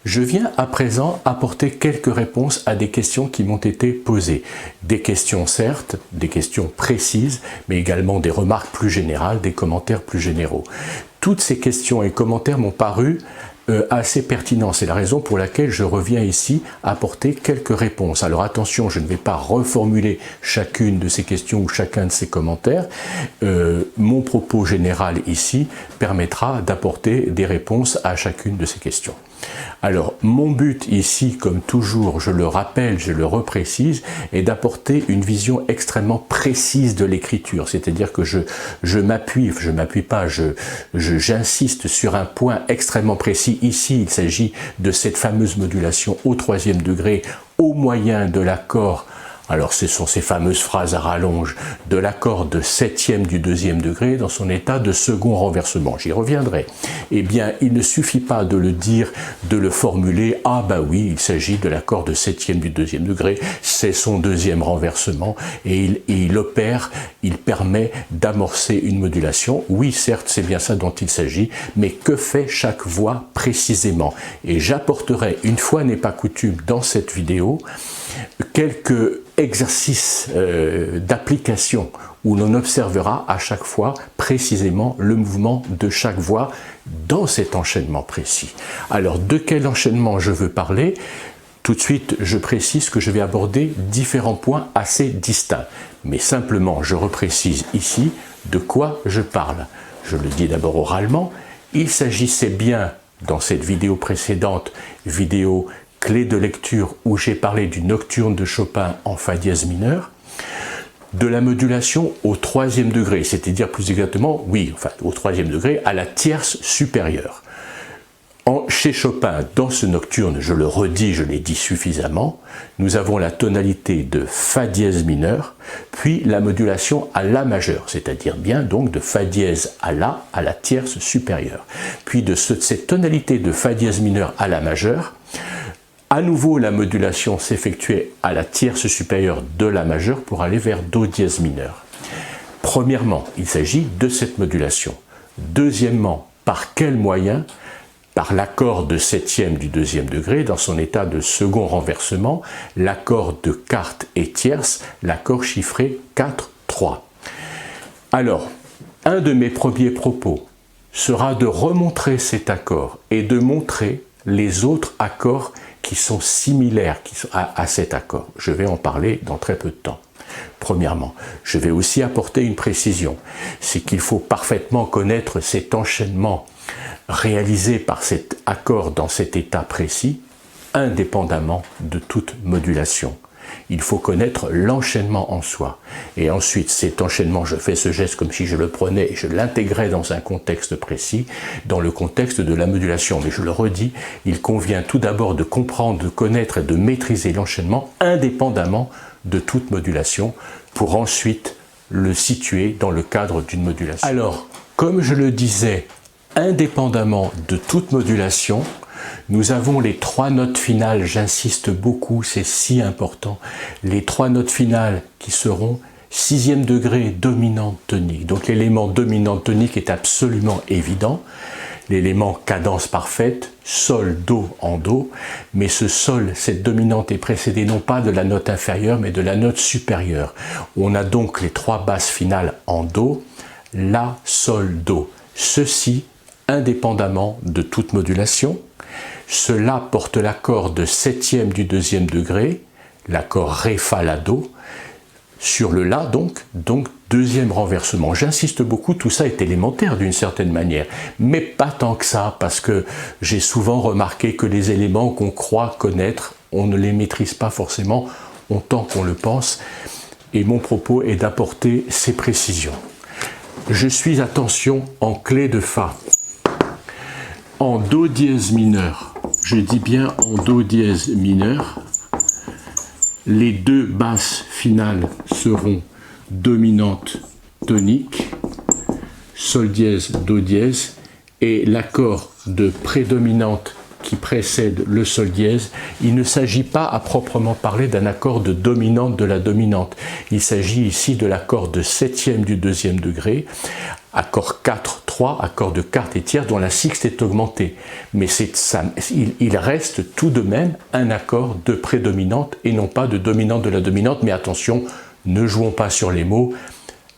Je viens à présent apporter quelques réponses à des questions qui m'ont été posées. Des questions certes, des questions précises, mais également des remarques plus générales, des commentaires plus généraux. Toutes ces questions et commentaires m'ont paru assez pertinents. C'est la raison pour laquelle je reviens ici apporter quelques réponses. Alors attention, je ne vais pas reformuler chacune de ces questions ou chacun de ces commentaires. Mon propos général ici permettra d'apporter des réponses à chacune de ces questions. Alors, mon but ici, comme toujours, je le rappelle, je le reprécise, est d'apporter une vision extrêmement précise de l'écriture. C'est-à-dire que j'insiste sur un point extrêmement précis. Ici, il s'agit de cette fameuse modulation au troisième degré au moyen de l'accord. Alors ce sont ces fameuses phrases à rallonge de l'accord de septième du deuxième degré dans son état de second renversement. J'y reviendrai. Eh bien, il ne suffit pas de le dire, de le formuler. Ah bah oui, il s'agit de l'accord de septième du deuxième degré, c'est son deuxième renversement et il opère, il permet d'amorcer une modulation. Oui, certes, c'est bien ça dont il s'agit, mais que fait chaque voix précisément? Et j'apporterai, une fois n'est pas coutume, dans cette vidéo, quelques exercices d'application où l'on observera à chaque fois précisément le mouvement de chaque voix dans cet enchaînement précis. Alors, de quel enchaînement je veux parler? Tout de suite, je précise que je vais aborder différents points assez distincts. Mais simplement, je reprécise ici de quoi je parle. Je le dis d'abord oralement. Il s'agissait bien, dans cette vidéo précédente, vidéo clé de lecture où j'ai parlé du nocturne de Chopin en fa dièse mineur, de la modulation au troisième degré, c'est-à-dire plus exactement, au troisième degré, à la tierce supérieure. Chez Chopin, dans ce nocturne, je le redis, je l'ai dit suffisamment, nous avons la tonalité de fa dièse mineur, puis la modulation à la majeur, c'est-à-dire bien donc de fa dièse à la tierce supérieure. Puis de cette tonalité de fa dièse mineur à la majeure, à nouveau, la modulation s'effectuait à la tierce supérieure de la majeure pour aller vers do dièse mineur. Premièrement, il s'agit de cette modulation. Deuxièmement, par quel moyen? Par l'accord de septième du deuxième degré, dans son état de second renversement, l'accord de quarte et tierce, l'accord chiffré 4-3. Alors, un de mes premiers propos sera de remontrer cet accord et de montrer les autres accords qui sont similaires à cet accord. Je vais en parler dans très peu de temps. Premièrement, je vais aussi apporter une précision. C'est qu'il faut parfaitement connaître cet enchaînement réalisé par cet accord dans cet état précis, indépendamment de toute modulation. Il faut connaître l'enchaînement en soi. Et ensuite, cet enchaînement, je fais ce geste comme si je le prenais et je l'intégrais dans un contexte précis, dans le contexte de la modulation. Mais je le redis, il convient tout d'abord de comprendre, de connaître et de maîtriser l'enchaînement indépendamment de toute modulation pour ensuite le situer dans le cadre d'une modulation. Alors, comme je le disais, indépendamment de toute modulation, nous avons les trois notes finales, j'insiste beaucoup, c'est si important, les trois notes finales qui seront sixième degré dominante tonique. Donc l'élément dominante tonique est absolument évident, l'élément cadence parfaite, sol, do en do, mais ce sol, cette dominante est précédée non pas de la note inférieure, mais de la note supérieure. On a donc les trois basses finales en do, la, sol, do. Ceci indépendamment de toute modulation. Cela porte l'accord de septième du deuxième degré, l'accord ré, fa, la, do, sur le la donc deuxième renversement. J'insiste beaucoup, tout ça est élémentaire d'une certaine manière, mais pas tant que ça, parce que j'ai souvent remarqué que les éléments qu'on croit connaître, on ne les maîtrise pas forcément autant qu'on le pense, et mon propos est d'apporter ces précisions. Je suis, attention, en clé de fa. En do dièse mineur, je dis bien en do dièse mineur, les deux basses finales seront dominante tonique, sol dièse, do dièse, et l'accord de prédominante qui précède le sol dièse, il ne s'agit pas à proprement parler d'un accord de dominante de la dominante. Il s'agit ici de l'accord de septième du deuxième degré, accord 4, 3, accord de quarte et tierce dont la sixte est augmentée. Mais il reste tout de même un accord de prédominante et non pas de dominante de la dominante. Mais attention, ne jouons pas sur les mots.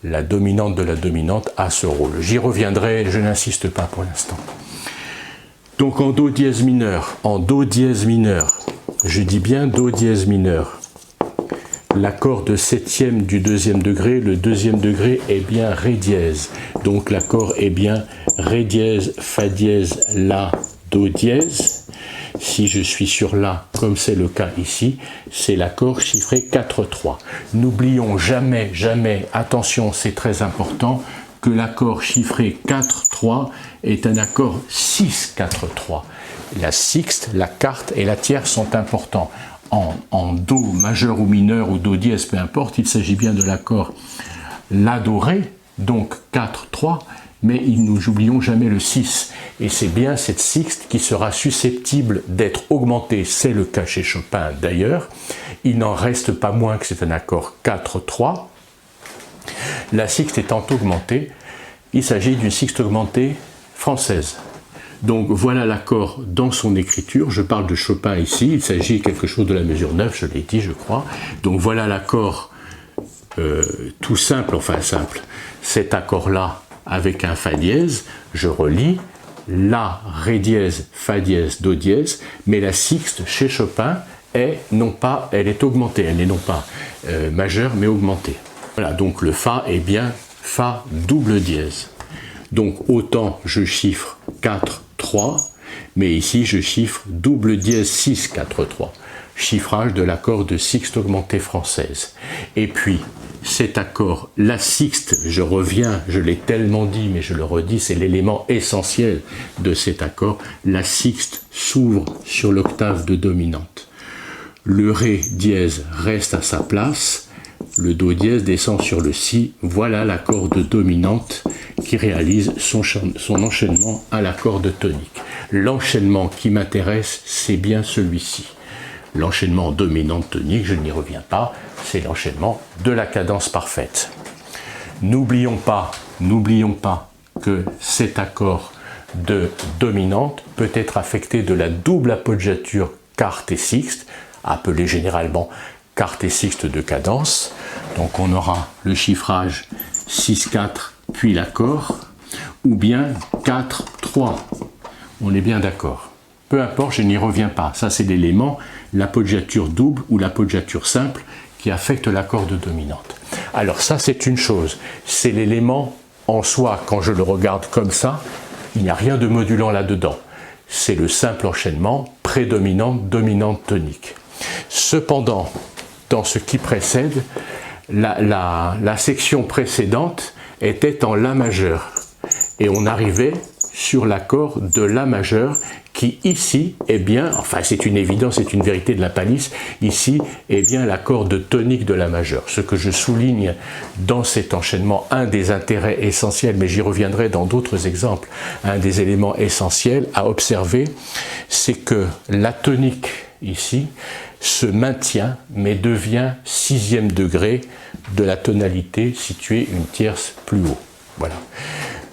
La dominante de la dominante a ce rôle. J'y reviendrai, je n'insiste pas pour l'instant. Donc en Do dièse mineur, je dis bien Do dièse mineur, l'accord de septième du deuxième degré, le deuxième degré est bien Ré dièse. Donc l'accord est bien Ré dièse, Fa dièse, La, Do dièse. Si je suis sur La, comme c'est le cas ici, c'est l'accord chiffré 4-3. N'oublions jamais, jamais, attention, c'est très important, que l'accord chiffré 4-3 est un accord 6-4-3. La sixte, la quarte et la tierce sont importants. En Do majeur ou mineur ou Do dièse, peu importe, il s'agit bien de l'accord La, Do, Ré, donc 4-3, mais nous n'oublions jamais le 6. Et c'est bien cette sixte qui sera susceptible d'être augmentée, c'est le cas chez Chopin d'ailleurs. Il n'en reste pas moins que c'est un accord 4-3. La sixte étant augmentée, il s'agit d'une sixte augmentée française. Donc voilà l'accord dans son écriture, je parle de Chopin ici, il s'agit de quelque chose de la mesure 9, je l'ai dit je crois. Donc voilà l'accord tout simple, enfin simple, cet accord-là avec un Fa dièse, je relis, La, Ré dièse, Fa dièse, Do dièse, mais la sixte chez Chopin est non pas, elle est augmentée, elle n'est non pas majeure mais augmentée. Voilà, donc le Fa est bien Fa double dièse. Donc autant je chiffre 4, 3, mais ici je chiffre double dièse 6, 4, 3. Chiffrage de l'accord de sixte augmentée française. Et puis cet accord, la sixte, je reviens, je l'ai tellement dit, mais je le redis, c'est l'élément essentiel de cet accord. La sixte s'ouvre sur l'octave de dominante. Le Ré dièse reste à sa place. Le Do dièse descend sur le Si, voilà l'accord de dominante qui réalise son enchaînement à l'accord de tonique. L'enchaînement qui m'intéresse, c'est bien celui-ci. L'enchaînement dominante tonique, je n'y reviens pas, c'est l'enchaînement de la cadence parfaite. N'oublions pas que cet accord de dominante peut être affecté de la double appoggiature quarte et sixte, appelée généralement quarte et sixte de cadence. Donc on aura le chiffrage 6-4 puis l'accord, ou bien 4-3. On est bien d'accord. Peu importe, je n'y reviens pas. Ça c'est l'élément, l'appoggiature double ou l'appoggiature simple qui affecte l'accord de dominante. Alors ça c'est une chose, c'est l'élément en soi, quand je le regarde comme ça, il n'y a rien de modulant là-dedans. C'est le simple enchaînement prédominante, dominante, tonique. Cependant, dans ce qui précède, la section précédente était en La majeur. Et on arrivait sur l'accord de La majeur qui ici est bien, enfin c'est une évidence, c'est une vérité de la palisse, ici est bien l'accord de tonique de La majeur. Ce que je souligne dans cet enchaînement, un des intérêts essentiels, mais j'y reviendrai dans d'autres exemples, un des éléments essentiels à observer, c'est que la tonique ici se maintient mais devient sixième degré de la tonalité située une tierce plus haut. Voilà.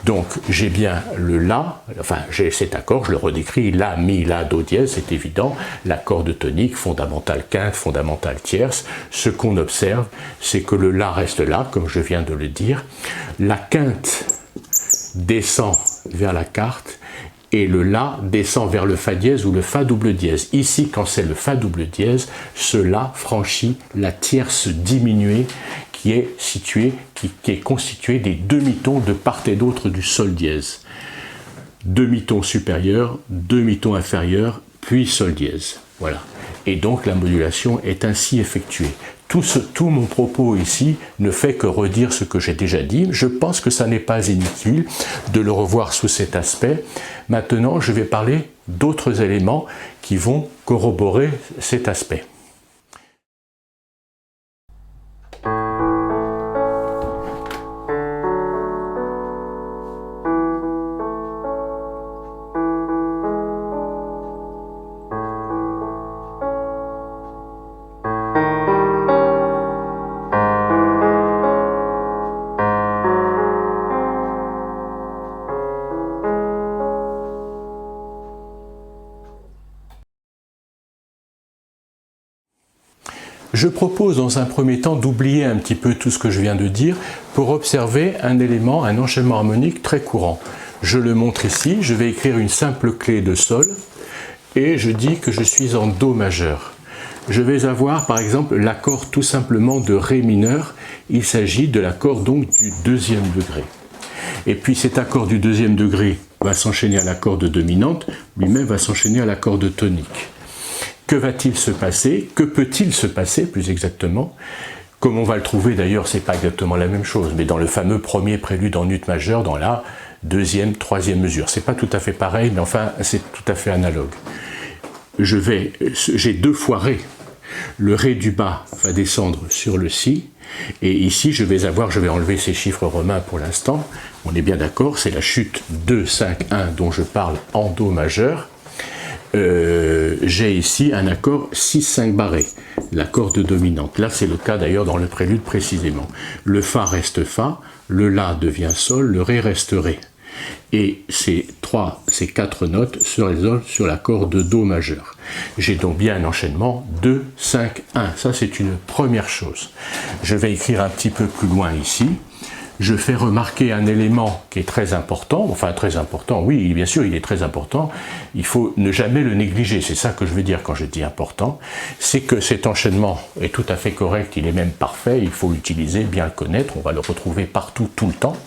Donc j'ai bien le La, enfin j'ai cet accord, je le redécris, La, Mi, La, Do dièse, c'est évident, l'accord de tonique, fondamentale quinte, fondamentale tierce. Ce qu'on observe, c'est que le La reste là, comme je viens de le dire, la quinte descend vers la quarte, et le La descend vers le Fa dièse ou le Fa double dièse. Ici, quand c'est le Fa double dièse, ce La franchit la tierce diminuée qui est située, qui est constituée des demi-tons de part et d'autre du Sol dièse. Demi-ton supérieur, demi-ton inférieur, puis Sol dièse. Voilà. Et donc la modulation est ainsi effectuée. Tout mon propos ici ne fait que redire ce que j'ai déjà dit. Je pense que ça n'est pas inutile de le revoir sous cet aspect. Maintenant, je vais parler d'autres éléments qui vont corroborer cet aspect. Je propose dans un premier temps d'oublier un petit peu tout ce que je viens de dire pour observer un élément, un enchaînement harmonique très courant. Je le montre ici, je vais écrire une simple clé de Sol et je dis que je suis en Do majeur. Je vais avoir par exemple l'accord tout simplement de Ré mineur, il s'agit de l'accord donc du deuxième degré. Et puis cet accord du deuxième degré va s'enchaîner à l'accord de dominante, lui-même va s'enchaîner à l'accord de tonique. Que va-t-il se passer? Que peut-il se passer plus exactement? Comme on va le trouver d'ailleurs, c'est pas exactement la même chose, mais dans le fameux premier prélude en ut majeur, dans la deuxième, troisième mesure. C'est pas tout à fait pareil, mais enfin c'est tout à fait analogue. J'ai deux fois Ré. Le Ré du bas va descendre sur le Si, et ici je vais enlever ces chiffres romains pour l'instant, on est bien d'accord, c'est la chute 2, 5, 1 dont je parle en Do majeur. J'ai ici un accord 6-5 barré, l'accord de dominante. Là c'est le cas d'ailleurs dans le prélude précisément. Le Fa reste Fa, le La devient Sol, le Ré reste Ré. Et ces quatre notes se résolvent sur l'accord de Do majeur. J'ai donc bien un enchaînement 2, 5, 1. Ça, c'est une première chose. Je vais écrire un petit peu plus loin ici. Je fais remarquer un élément qui est très important. Enfin, très important, oui, bien sûr, il est très important. Il faut ne jamais le négliger. C'est ça que je veux dire quand je dis important. C'est que cet enchaînement est tout à fait correct. Il est même parfait. Il faut l'utiliser, bien le connaître. On va le retrouver partout, tout le temps.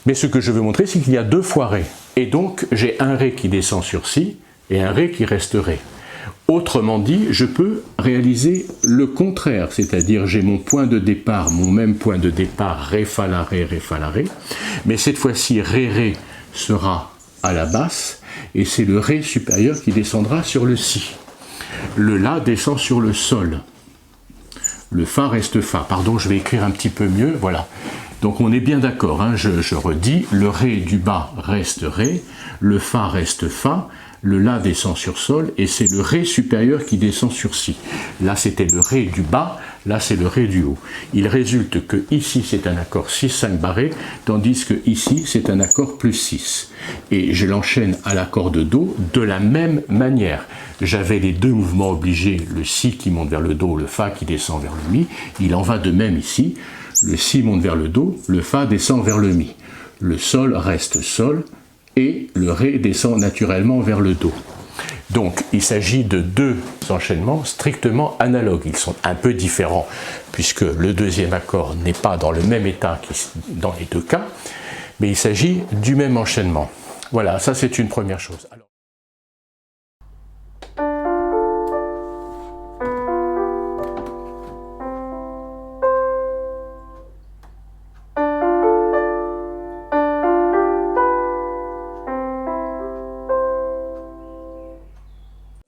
Mais ce que je veux montrer, c'est qu'il y a deux fois Ré. Et donc, j'ai un Ré qui descend sur Si et un Ré qui reste Ré. Autrement dit, je peux réaliser le contraire, c'est-à-dire j'ai mon point de départ, mon même point de départ, Ré, Fa, La, Ré, Ré, Fa, La, Ré. Mais cette fois-ci, Ré, Ré sera à la basse et c'est le Ré supérieur qui descendra sur le Si. Le La descend sur le Sol. Le Fa reste Fa. Pardon, je vais écrire un petit peu mieux, voilà. Donc on est bien d'accord, hein, je redis, le Ré du bas reste Ré, le Fa reste Fa, le La descend sur Sol, et c'est le Ré supérieur qui descend sur Si. Là c'était le Ré du bas, là c'est le Ré du haut. Il résulte que ici c'est un accord 6-5 barré, tandis que ici c'est un accord plus 6. Et je l'enchaîne à l'accord de Do de la même manière. J'avais les deux mouvements obligés, le Si qui monte vers le Do, le Fa qui descend vers le Mi. Il en va de même ici. Le Si monte vers le Do, le Fa descend vers le Mi. Le Sol reste Sol et le Ré descend naturellement vers le Do. Donc il s'agit de deux enchaînements strictement analogues. Ils sont un peu différents puisque le deuxième accord n'est pas dans le même état dans les deux cas, mais il s'agit du même enchaînement. Voilà, ça c'est une première chose.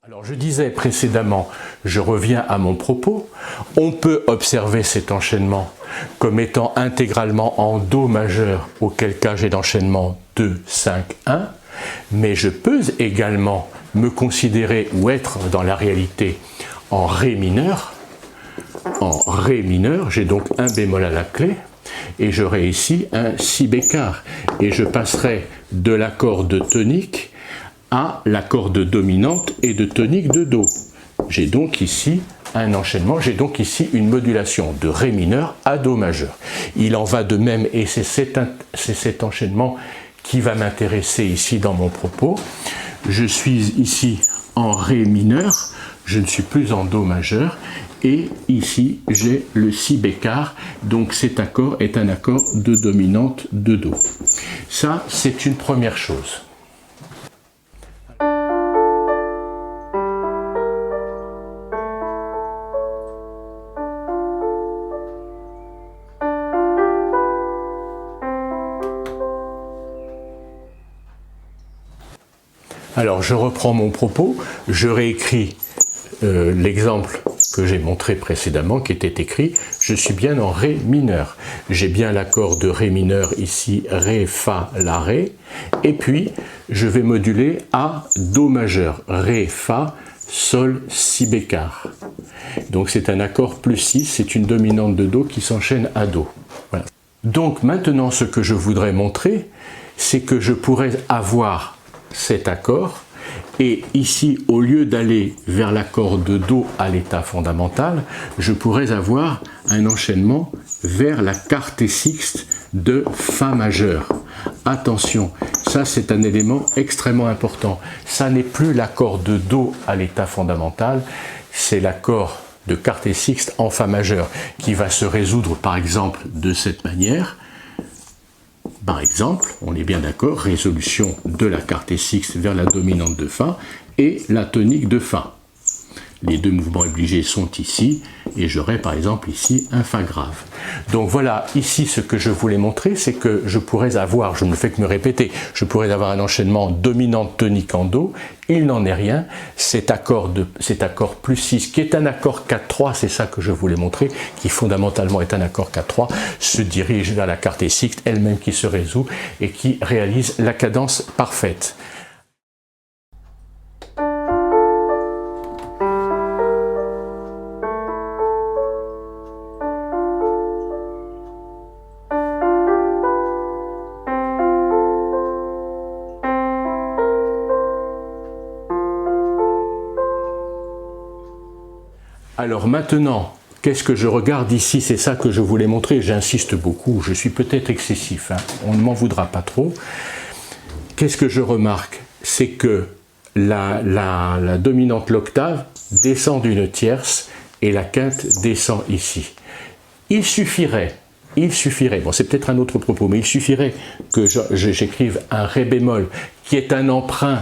Alors je disais précédemment, je reviens à mon propos, on peut observer cet enchaînement comme étant intégralement en Do majeur, auquel cas j'ai l'enchaînement 2, 5, 1, mais je peux également me considérer ou être dans la réalité en Ré mineur. En Ré mineur, j'ai donc un bémol à la clé, et j'aurai ici un Si bécard, et je passerai de l'accord de tonique à l'accord de dominante et de tonique de Do. J'ai donc ici un enchaînement, j'ai donc ici une modulation de Ré mineur à Do majeur. Il en va de même, et c'est cet enchaînement qui va m'intéresser ici dans mon propos. Je suis ici en Ré mineur, je ne suis plus en Do majeur, et ici j'ai le Si bécard, donc cet accord est un accord de dominante de Do. Ça, c'est une première chose. Alors je reprends mon propos, je réécris l'exemple que j'ai montré précédemment, qui était écrit « Je suis bien en Ré mineur ». J'ai bien l'accord de Ré mineur ici, Ré, Fa, La, Ré, et puis je vais moduler à Do majeur, Ré, Fa, Sol, Si bécard. Donc c'est un accord plus 6, c'est une dominante de Do qui s'enchaîne à Do. Voilà. Donc maintenant ce que je voudrais montrer, c'est que je pourrais avoir cet accord Et ici, au lieu d'aller vers l'accord de Do à l'état fondamental, je pourrais avoir un enchaînement vers la quarte sixte de Fa majeur. Attention, ça c'est un élément extrêmement important. Ça n'est plus l'accord de Do à l'état fondamental, c'est l'accord de quarte sixte en Fa majeur qui va se résoudre par exemple de cette manière. Par exemple, on est bien d'accord, résolution de la quarte sixte vers la dominante de Fa et la tonique de Fa. Les deux mouvements obligés sont ici, et j'aurai par exemple ici un Fa grave. Donc voilà, ici ce que je voulais montrer, c'est que je pourrais avoir, je ne fais que me répéter, je pourrais avoir un enchaînement dominante tonique en Do, il n'en est rien, cet accord plus 6, qui est un accord 4-3, c'est ça que je voulais montrer, qui fondamentalement est un accord 4-3, se dirige vers la quarte sixte, elle-même qui se résout, et qui réalise la cadence parfaite. Alors maintenant, qu'est-ce que je regarde ici? C'est ça que je voulais montrer, j'insiste beaucoup, je suis peut-être excessif, hein, on ne m'en voudra pas trop. Qu'est-ce que je remarque? C'est que la dominante, l'octave, descend d'une tierce et la quinte descend ici. Il suffirait, bon c'est peut-être un autre propos, mais il suffirait que j'écrive un Ré bémol qui est un emprunt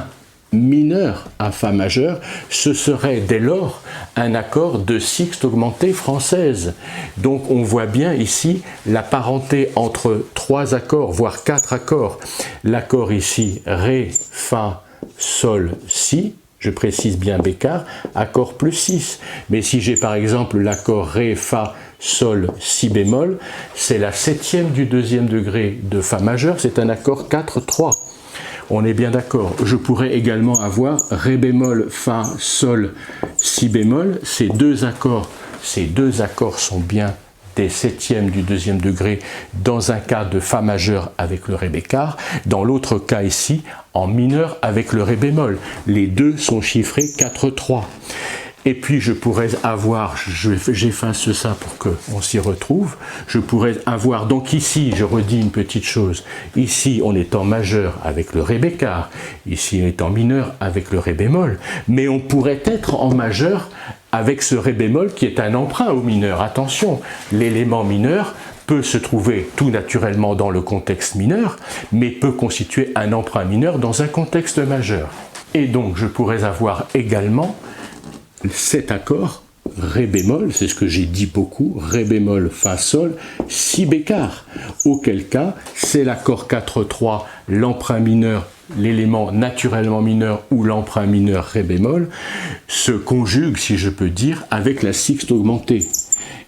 mineur à Fa majeur, ce serait dès lors un accord de sixte augmentée française. Donc on voit bien ici la parenté entre trois accords, voire quatre accords. L'accord ici, Ré, Fa, Sol, Si, je précise bien Bécard, accord plus 6. Mais si j'ai par exemple l'accord Ré, Fa, Sol, Si bémol, c'est la septième du deuxième degré de Fa majeur, c'est un accord 4-3. On est bien d'accord. Je pourrais également avoir Ré bémol, Fa, Sol, Si bémol. Ces deux accords sont bien des septièmes du deuxième degré dans un cas de Fa majeur avec le Ré bécard. Dans l'autre cas ici, en mineur avec le Ré bémol. Les deux sont chiffrés 4-3. Et puis je pourrais avoir, j'efface ça pour qu'on s'y retrouve, je pourrais avoir, donc ici, je redis une petite chose, ici on est en majeur avec le Ré bécard, ici on est en mineur avec le Ré bémol, mais on pourrait être en majeur avec ce Ré bémol qui est un emprunt au mineur. Attention, l'élément mineur peut se trouver tout naturellement dans le contexte mineur, mais peut constituer un emprunt mineur dans un contexte majeur. Et donc je pourrais avoir également cet accord, Ré bémol, c'est ce que j'ai dit beaucoup, Ré bémol, Fa, Sol, Si bécard. Auquel cas, c'est l'accord 4-3, l'emprunt mineur, l'élément naturellement mineur ou l'emprunt mineur Ré bémol, se conjugue, si je peux dire, avec la sixte augmentée,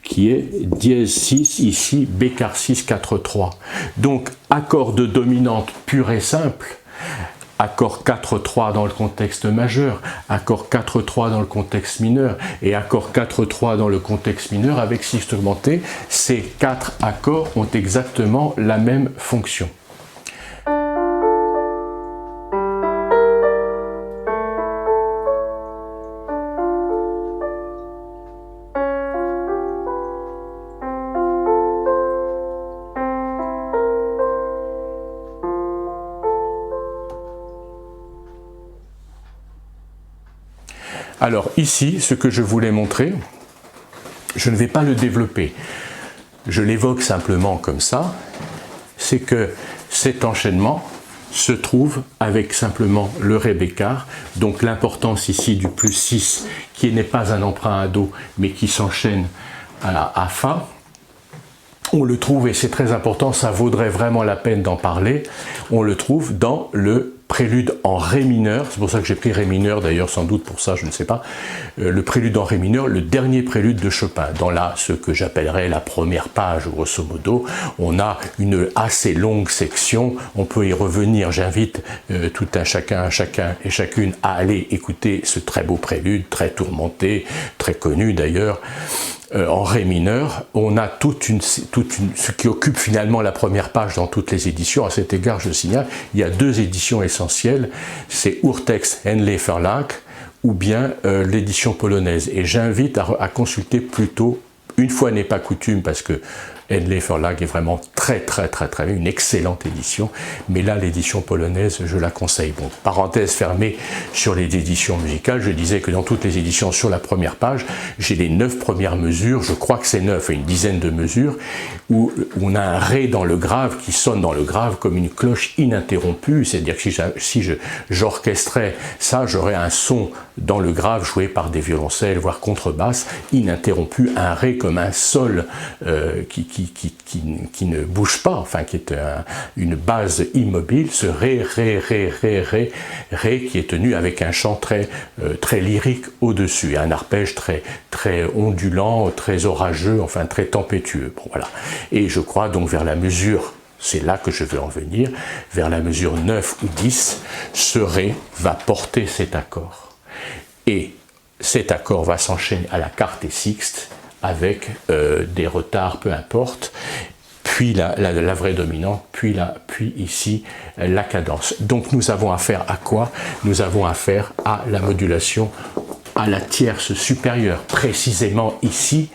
qui est dièse 6, ici, Bécard 6, 4-3. Donc, accord de dominante pure et simple, accord 4-3 dans le contexte majeur, accord 4-3 dans le contexte mineur et accord 4-3 dans le contexte mineur avec sixte augmentée, ces quatre accords ont exactement la même fonction. Alors ici, ce que je voulais montrer, je ne vais pas le développer, je l'évoque simplement comme ça, c'est que cet enchaînement se trouve avec simplement le Ré bécard, donc l'importance ici du plus 6, qui n'est pas un emprunt à Do, mais qui s'enchaîne à Fa. On le trouve, et c'est très important, ça vaudrait vraiment la peine d'en parler, on le trouve dans le prélude en Ré mineur, c'est pour ça que j'ai pris Ré mineur d'ailleurs, sans doute pour ça, je ne sais pas, le prélude en Ré mineur, le dernier prélude de Chopin. Dans là, ce que j'appellerais la première page, grosso modo, on a une assez longue section, on peut y revenir, j'invite tout un chacun et chacune à aller écouter ce très beau prélude, très tourmenté, très connu d'ailleurs, en ré mineur, on a ce qui occupe finalement la première page dans toutes les éditions. À cet égard, je signale, il y a 2 éditions essentielles, c'est Urtext Henle Verlag ou bien l'édition polonaise. Et j'invite à consulter plutôt, une fois n'est pas coutume, parce que Henle Verlag est vraiment très bien, une excellente édition, mais là l'édition polonaise je la conseille. Bon, parenthèse fermée sur les éditions musicales, je disais que dans toutes les éditions sur la première page, j'ai les 9 premières mesures, je crois que c'est 9, une dizaine de mesures, où on a un ré dans le grave qui sonne dans le grave comme une cloche ininterrompue, c'est-à-dire que si j'orchestrais ça, j'aurais un son dans le grave joué par des violoncelles, voire contrebasse, ininterrompu, un ré comme un sol qui ne bouge pas, enfin qui est une base immobile, ce ré qui est tenu avec un chant très lyrique au-dessus, et un arpège très ondulant, très orageux, enfin très tempétueux. Bon, voilà. Et je crois donc vers la mesure, c'est là que je veux en venir, vers la mesure 9 ou 10, ce ré va porter cet accord. Et cet accord va s'enchaîner à la quarte et sixte, avec des retards, peu importe, puis la vraie dominante, puis ici la cadence. Donc nous avons affaire à quoi? Nous avons affaire à la modulation à la tierce supérieure, précisément ici,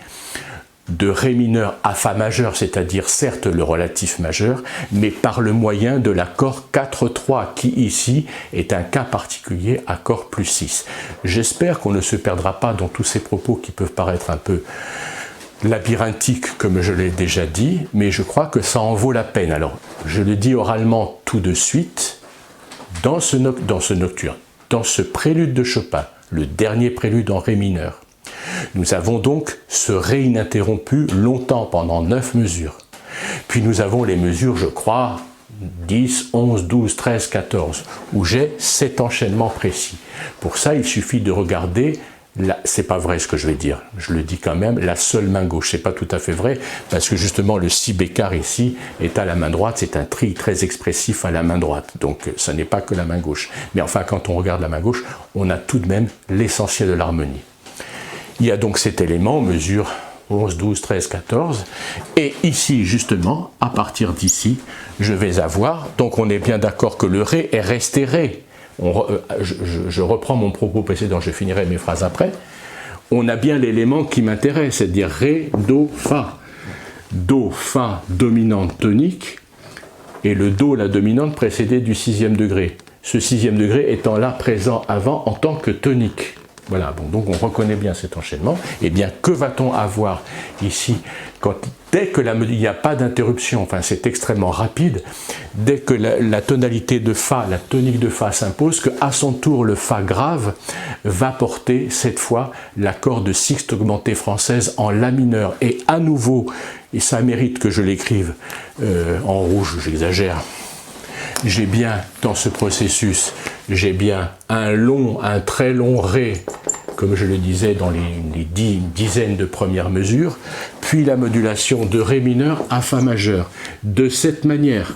de Ré mineur à Fa majeur, c'est-à-dire certes le relatif majeur, mais par le moyen de l'accord 4-3, qui ici est un cas particulier, accord plus 6. J'espère qu'on ne se perdra pas dans tous ces propos qui peuvent paraître un peu labyrinthiques, comme je l'ai déjà dit, mais je crois que ça en vaut la peine. Alors, je le dis oralement tout de suite, dans ce nocturne, dans ce prélude de Chopin, le dernier prélude en Ré mineur, nous avons donc ce Ré ininterrompu longtemps, pendant 9 mesures. Puis nous avons les mesures, je crois, 10, 11, 12, 13, 14, où j'ai cet enchaînement précis. Pour ça, il suffit de regarder, c'est pas vrai ce que je vais dire, je le dis quand même, la seule main gauche. C'est pas tout à fait vrai, parce que justement le si bécard ici est à la main droite, c'est un tri très expressif à la main droite, donc ça n'est pas que la main gauche. Mais enfin, quand on regarde la main gauche, on a tout de même l'essentiel de l'harmonie. Il y a donc cet élément, mesure 11, 12, 13, 14, et ici justement, à partir d'ici, je vais avoir, donc on est bien d'accord que le Ré est resté Ré. Je reprends mon propos précédent, je finirai mes phrases après. On a bien l'élément qui m'intéresse, c'est-à-dire Ré, Do, Fa. Do, Fa, dominante tonique, et le Do, la dominante, précédée du 6e degré. Ce 6e degré étant là présent avant en tant que tonique. Voilà, bon, donc on reconnaît bien cet enchaînement. Eh bien, que va-t-on avoir ici dès que il n'y a pas d'interruption, enfin c'est extrêmement rapide, dès que la tonalité de Fa, la tonique de Fa s'impose, qu'à son tour le Fa grave va porter cette fois l'accord de sixte augmentée française en La mineur. Et à nouveau, et ça mérite que je l'écrive en rouge, j'exagère, j'ai bien, dans ce processus, j'ai bien un très long Ré, comme je le disais dans les dizaines de premières mesures, puis la modulation de Ré mineur à Fa majeur, de cette manière.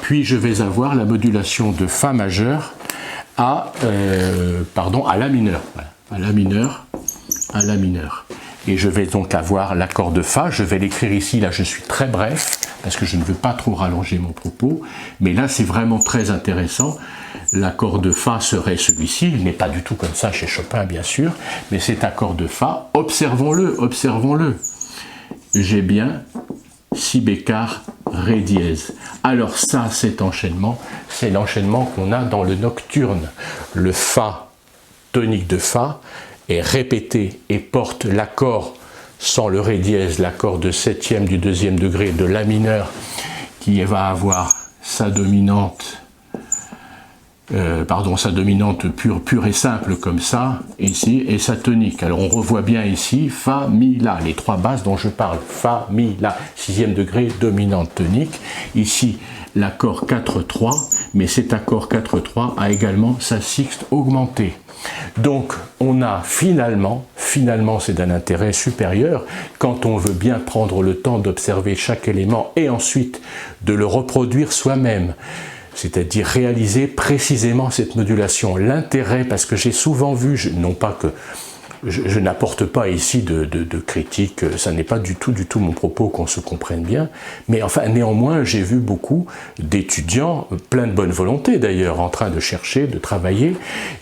Puis je vais avoir la modulation de Fa majeur à La mineur, voilà, à La mineur. Et je vais donc avoir l'accord de Fa, je vais l'écrire ici, là je suis très bref, parce que je ne veux pas trop rallonger mon propos, mais là c'est vraiment très intéressant. L'accord de Fa serait celui-ci, il n'est pas du tout comme ça chez Chopin bien sûr, mais cet accord de Fa, observons-le, observons-le. J'ai bien Si bécard, Ré dièse. Alors ça, cet enchaînement, c'est l'enchaînement qu'on a dans le nocturne. Le Fa, tonique de Fa, est répété et porte l'accord sans le Ré dièse, l'accord de 7e du 2e degré de La mineur, qui va avoir sa dominante, sa dominante pure et simple comme ça, ici, et sa tonique. Alors on revoit bien ici, Fa, Mi, La, les 3 basses dont je parle, Fa, Mi, La, 6e degré, dominante tonique. Ici, l'accord 4-3, mais cet accord 4-3 a également sa sixte augmentée. Donc on a finalement c'est d'un intérêt supérieur, quand on veut bien prendre le temps d'observer chaque élément et ensuite de le reproduire soi-même, c'est-à-dire réaliser précisément cette modulation. L'intérêt, parce que j'ai souvent vu, non pas que je n'apporte pas ici de critique, ça n'est pas du tout mon propos, qu'on se comprenne bien, mais enfin néanmoins j'ai vu beaucoup d'étudiants, plein de bonne volonté d'ailleurs, en train de chercher, de travailler,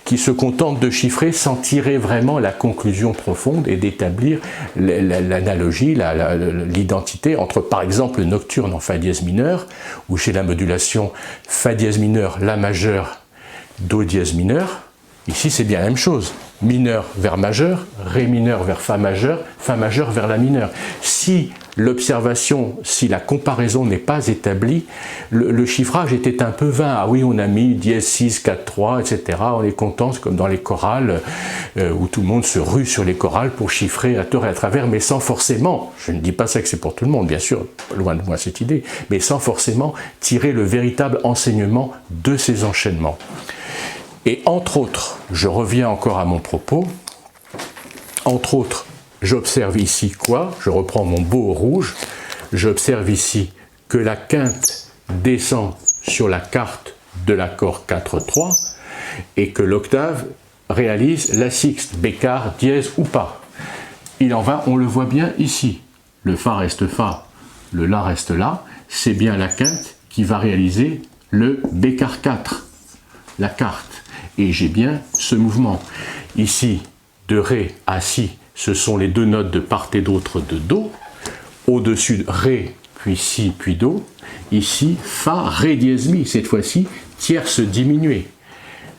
qui se contentent de chiffrer sans tirer vraiment la conclusion profonde et d'établir l'analogie, l'identité entre par exemple le nocturne en fa dièse mineur, où j'ai la modulation fa dièse mineur, la majeur, do dièse mineur. Ici, c'est bien la même chose. Mineur vers majeur, ré mineur vers fa majeur vers la mineure. Si l'observation, si la comparaison n'est pas établie, le chiffrage était un peu vain. Ah oui, on a mis dièse 6, 4, 3, etc. On est content, c'est comme dans les chorales, où tout le monde se rue sur les chorales pour chiffrer à tort et à travers, mais sans forcément, je ne dis pas ça que c'est pour tout le monde, bien sûr, loin de moi cette idée, mais sans forcément tirer le véritable enseignement de ces enchaînements. Et entre autres, je reviens encore à mon propos, entre autres, j'observe ici quoi? Je reprends mon beau rouge, j'observe ici que la quinte descend sur la carte de l'accord 4-3 et que l'octave réalise la sixte, bécard, dièse ou pas. Il en va, on le voit bien ici. Le fa reste fa, le la reste la, c'est bien la quinte qui va réaliser le bécard 4, la carte. Et j'ai bien ce mouvement. Ici, de ré à si, ce sont les deux notes de part et d'autre de do. Au-dessus, ré, puis si, puis do. Ici, fa, ré dièse mi, cette fois-ci, tierce diminuée.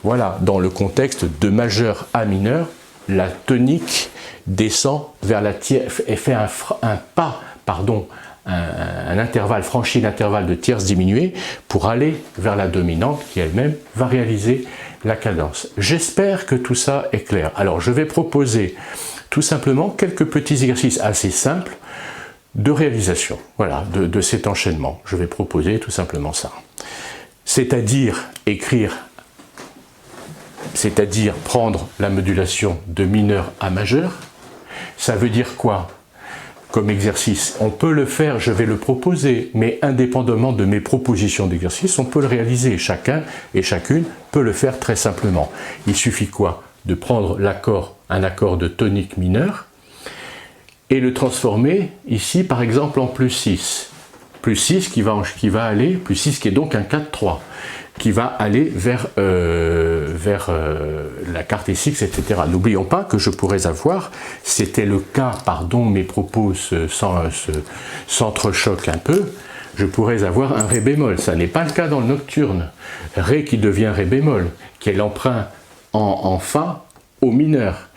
Voilà, dans le contexte de majeur à mineur, la tonique descend vers la tierce, et fait un pas, pardon, un intervalle, franchit l'intervalle de tierce diminuée pour aller vers la dominante qui elle-même va réaliser la cadence. J'espère que tout ça est clair. Alors je vais proposer tout simplement quelques petits exercices assez simples de réalisation, voilà, de cet enchaînement. Je vais proposer tout simplement ça. C'est-à-dire écrire, c'est-à-dire prendre la modulation de mineur à majeur. Ça veut dire quoi? Comme exercice, on peut le faire, je vais le proposer, mais indépendamment de mes propositions d'exercice, on peut le réaliser. Chacun et chacune peut le faire très simplement. Il suffit quoi? De prendre l'accord, un accord de tonique mineure, et le transformer ici par exemple en plus 6. Plus 6 qui va aller, plus 6 qui est donc un 4-3, qui va aller vers la carte S6, etc. N'oublions pas que je pourrais avoir, c'était le cas, pardon, mes propos s'entrechoquent un peu, je pourrais avoir un ré bémol. Ça n'est pas le cas dans le nocturne. Ré qui devient ré bémol, qui est l'emprunt en fa au mineur.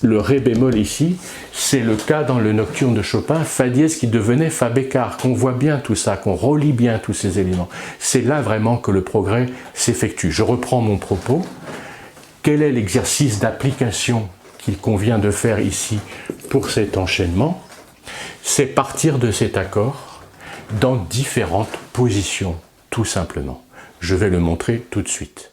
Le ré bémol ici, c'est le cas dans le nocturne de Chopin, fa dièse qui devenait fa bécard, qu'on voit bien tout ça, qu'on relie bien tous ces éléments. C'est là vraiment que le progrès s'effectue. Je reprends mon propos. Quel est l'exercice d'application qu'il convient de faire ici pour cet enchaînement? C'est partir de cet accord dans différentes positions, tout simplement. Je vais le montrer tout de suite.